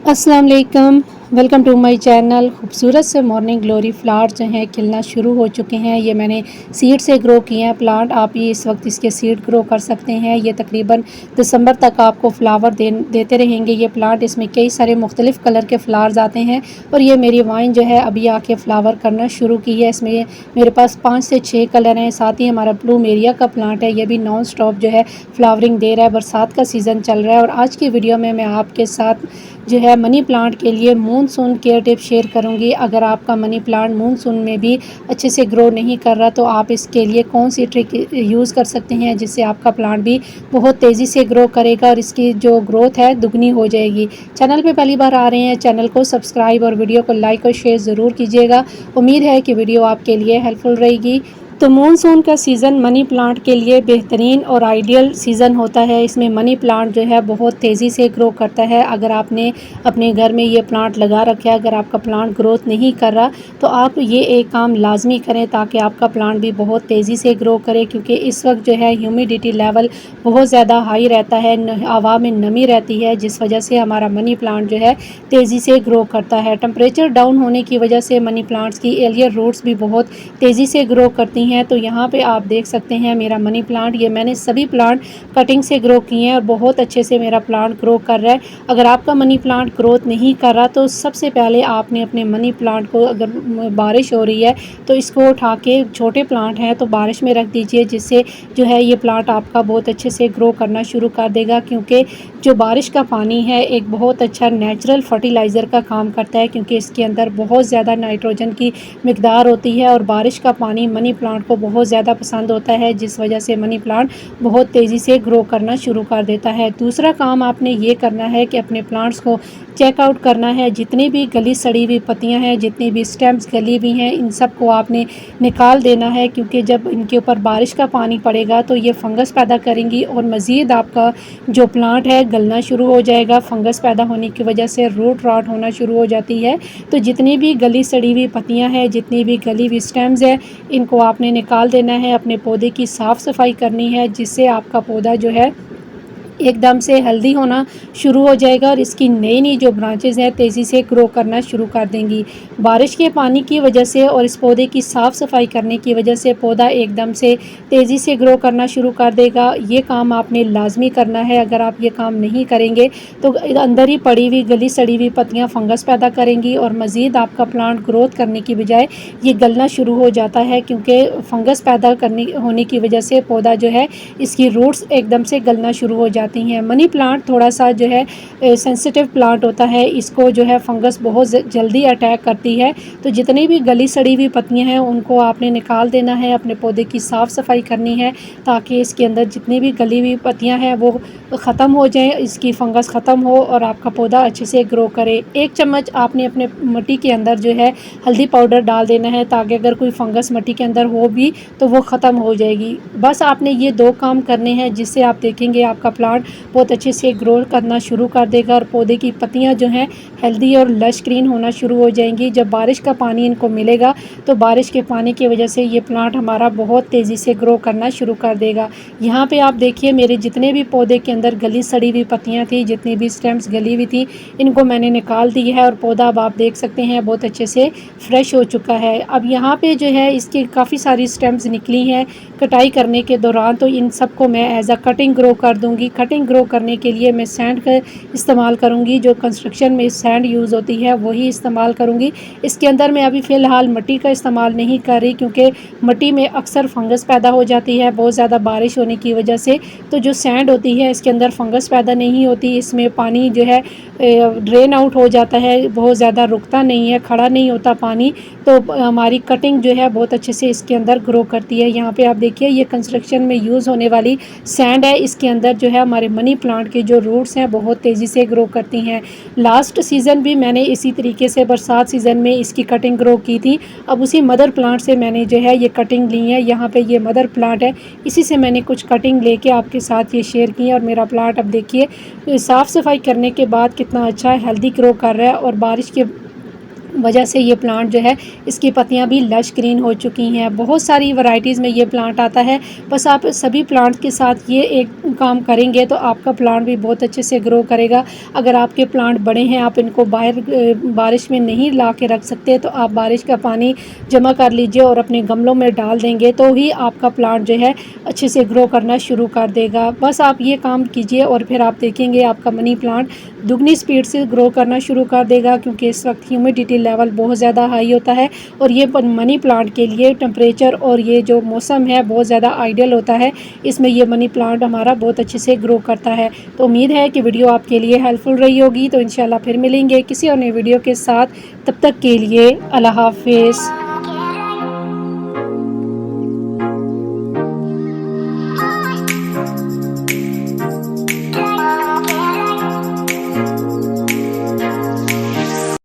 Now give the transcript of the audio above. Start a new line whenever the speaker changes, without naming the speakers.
अस्सलाम वालेकुम, welcome to my channel. खूबसूरत से मॉर्निंग ग्लोरी फ्लावर्स जो हैं खिलना शुरू हो चुके हैं। ये मैंने सीड से ग्रो किए हैं प्लांट। आप ये इस वक्त इसके सीड ग्रो कर सकते हैं। ये तकरीबन दिसंबर तक आपको फ्लावर देते रहेंगे ये प्लांट। इसमें कई सारे मुख्तलिफ़ कलर के फ्लावर्स आते हैं और ये मेरी वाइन जो है अभी आके फ्लावर करना शुरू की है। इसमें मेरे पास 5 से 6 कलर हैं। साथ ही हमारा प्लूमेरिया का प्लांट है, ये भी नॉन स्टॉप जो है फ्लावरिंग दे रहा है। बरसात का सीज़न चल रहा है और आज की वीडियो में मैं आपके साथ जो है मनी प्लांट के लिए मूनसून केयर टिप शेयर करूंगी। अगर आपका मनी प्लांट मूनसून में भी अच्छे से ग्रो नहीं कर रहा तो आप इसके लिए कौन सी ट्रिक यूज़ कर सकते हैं जिससे आपका प्लांट भी बहुत तेज़ी से ग्रो करेगा और इसकी जो ग्रोथ है दुगनी हो जाएगी। चैनल पे पहली बार आ रहे हैं, चैनल को सब्सक्राइब और वीडियो को लाइक और शेयर ज़रूर कीजिएगा। उम्मीद है कि वीडियो आपके लिए हेल्पफुल रहेगी। तो मानसून का सीज़न मनी प्लांट के लिए बेहतरीन और आइडियल सीज़न होता है। इसमें मनी प्लांट जो है बहुत तेज़ी से ग्रो करता है। अगर आपने अपने घर में ये प्लांट लगा रखा है, अगर आपका प्लांट ग्रोथ नहीं कर रहा तो आप ये एक काम लाजमी करें ताकि आपका प्लांट भी बहुत तेज़ी से ग्रो करे। क्योंकि इस वक्त जो है ह्यूमिडिटी लेवल बहुत ज़्यादा हाई रहता है, हवा में नमी रहती है, जिस वजह से हमारा मनी प्लांट जो है तेज़ी से ग्रो करता है। टेम्परेचर डाउन होने की वजह से मनी प्लांट्स की एलियर रूट्स भी बहुत तेज़ी से ग्रो करती हैं। तो यहाँ पे आप देख सकते हैं मेरा मनी प्लांट, ये मैंने सभी प्लांट कटिंग से ग्रो किए हैं और बहुत अच्छे से मेरा प्लांट ग्रो कर रहा है। अगर आपका मनी प्लांट ग्रोथ नहीं कर रहा तो सबसे पहले आपने अपने मनी प्लांट को, अगर बारिश हो रही है तो इसको उठा के, छोटे प्लांट हैं तो बारिश में रख दीजिए, जिससे जो है ये प्लांट आपका बहुत अच्छे से ग्रो करना शुरू कर देगा। क्योंकि जो बारिश का पानी है एक बहुत अच्छा नेचुरल फर्टिलाइज़र का काम करता है, क्योंकि इसके अंदर बहुत ज़्यादा नाइट्रोजन की मिकदार होती है और बारिश का पानी मनी प्लांट को बहुत ज़्यादा पसंद होता है, जिस वजह से मनी प्लांट बहुत तेज़ी से ग्रो करना शुरू कर देता है। दूसरा काम आपने ये करना है कि अपने प्लांट्स को चेकआउट करना है। जितनी भी गली सड़ी हुई पत्तियां हैं, जितनी भी स्टेम्स गली हुई हैं, इन सब को आपने निकाल देना है। क्योंकि जब इनके ऊपर बारिश का पानी पड़ेगा तो ये फंगस पैदा करेंगी और मज़ीद आपका जो प्लांट है गलना शुरू हो जाएगा। फंगस पैदा होने की वजह से रूट रॉट होना शुरू हो जाती है। तो जितनी भी गली सड़ी हुई पत्तियां हैं, जितनी भी गली हुई स्टेम्स हैं, इनको आपने निकाल देना है। अपने पौधे की साफ़ सफाई करनी है, जिससे आपका पौधा जो है एकदम से हेल्दी होना शुरू हो जाएगा और इसकी नई नई जो ब्रांचेज़ हैं तेज़ी से ग्रो करना शुरू कर देंगी। बारिश के पानी की वजह से और इस पौधे की साफ़ सफाई करने की वजह से पौधा एकदम से तेज़ी से ग्रो करना शुरू कर देगा। ये काम आपने लाजमी करना है। अगर आप ये काम नहीं करेंगे तो अंदर ही पड़ी हुई गली सड़ी हुई पत्तियाँ फंगस पैदा करेंगी और मज़ीद आपका प्लांट ग्रोथ करने की बजाय ये गलना शुरू हो जाता है। क्योंकि फंगस पैदा करने होने की वजह से पौधा जो है, इसकी रूट्स एकदम से गलना शुरू हो जाती हैं। मनी प्लांट थोड़ा सा जो है सेंसिटिव प्लांट होता है, इसको जो है फंगस बहुत जल्दी अटैक करती है। तो जितनी भी गली सड़ी हुई पत्तियां हैं उनको आपने निकाल देना है। अपने पौधे की साफ़ सफाई करनी है ताकि इसके अंदर जितनी भी गली हुई पत्तियां हैं वो ख़त्म हो जाएं, इसकी फंगस ख़त्म हो और आपका पौधा अच्छे से ग्रो करे। 1 चम्मच आपने अपने मिट्टी के अंदर जो है हल्दी पाउडर डाल देना है ताकि अगर कोई फंगस मिट्टी के अंदर हो भी तो वो ख़त्म हो जाएगी। बस आपने ये 2 काम करने हैं, जिससे आप देखेंगे आपका प्लांट बहुत अच्छे से ग्रो करना शुरू कर देगा और पौधे की पत्तियां जो हैं हेल्दी और लश ग्रीन होना शुरू हो जाएंगी। जब बारिश का पानी इनको मिलेगा तो बारिश के पानी की वजह से ये प्लांट हमारा बहुत तेज़ी से ग्रो करना शुरू कर देगा। यहाँ पे आप देखिए मेरे जितने भी पौधे के अंदर गली सड़ी हुई पत्तियाँ थी, जितनी भी स्टेम्स गली हुई थी, इनको मैंने निकाल दी है और पौधा अब आप देख सकते हैं बहुत अच्छे से फ्रेश हो चुका है। अब यहाँ पे जो है इसकी काफ़ी सारी स्टेम्स निकली हैं कटाई करने के दौरान, तो इन सबको मैं एज अ कटिंग ग्रो कर दूँगी। कटिंग ग्रो करने के लिए मैं सैंड का इस्तेमाल करूँगी। जो कंस्ट्रक्शन में सैंड यूज़ होती है वही इस्तेमाल करूँगी। इसके अंदर मैं अभी फ़िलहाल मिट्टी का इस्तेमाल नहीं कर रही, क्योंकि मिट्टी में अक्सर फंगस पैदा हो जाती है बहुत ज़्यादा बारिश होने की वजह से। तो जो सैंड होती है इसके अंदर फंगस पैदा नहीं होती, इसमें पानी जो है ड्रेन आउट हो जाता है, बहुत ज़्यादा रुकता नहीं है, खड़ा नहीं होता पानी। तो हमारी कटिंग जो है बहुत अच्छे से इसके अंदर ग्रो करती है। यहाँ पे आप देखिए ये कंस्ट्रक्शन में यूज़ होने वाली सैंड है। इसके अंदर जो है हमारे मनी प्लांट के जो रूट्स हैं बहुत तेज़ी से ग्रो करती हैं। लास्ट सीज़न भी मैंने इसी तरीके से बरसात सीज़न में इसकी कटिंग ग्रो की थी। अब उसी मदर प्लांट से मैंने जो है ये कटिंग ली है। यहाँ पे ये मदर प्लांट है, इसी से मैंने कुछ कटिंग लेके आपके साथ ये शेयर की है। और मेरा प्लांट अब देखिए साफ़ सफाई करने के बाद कितना अच्छा हेल्दी ग्रो कर रहा है और बारिश के वजह से ये प्लांट जो है इसकी पत्तियां भी लश ग्रीन हो चुकी हैं। बहुत सारी वैरायटीज़ में ये प्लांट आता है। बस आप सभी प्लांट्स के साथ ये एक काम करेंगे तो आपका प्लांट भी बहुत अच्छे से ग्रो करेगा। अगर आपके प्लांट बड़े हैं, आप इनको बाहर बारिश में नहीं ला के रख सकते, तो आप बारिश का पानी जमा कर लीजिए और अपने गमलों में डाल देंगे तो ही आपका प्लांट जो है अच्छे से ग्रो करना शुरू कर देगा। बस आप ये काम कीजिए और फिर आप देखेंगे आपका मनी प्लांट दुगनी स्पीड से ग्रो करना शुरू कर देगा, क्योंकि इस वक्त ह्यूमिडिटी लेवल बहुत ज़्यादा हाई होता है और ये मनी प्लांट के लिए टेम्परेचर और ये जो मौसम है बहुत ज़्यादा आइडियल होता है। इसमें ये मनी प्लांट हमारा बहुत अच्छे से ग्रो करता है। तो उम्मीद है कि वीडियो आपके लिए हेल्पफुल रही होगी। तो इंशाल्लाह फिर मिलेंगे किसी और नए वीडियो के साथ। तब तक के लिए अल्लाह हाफिज़।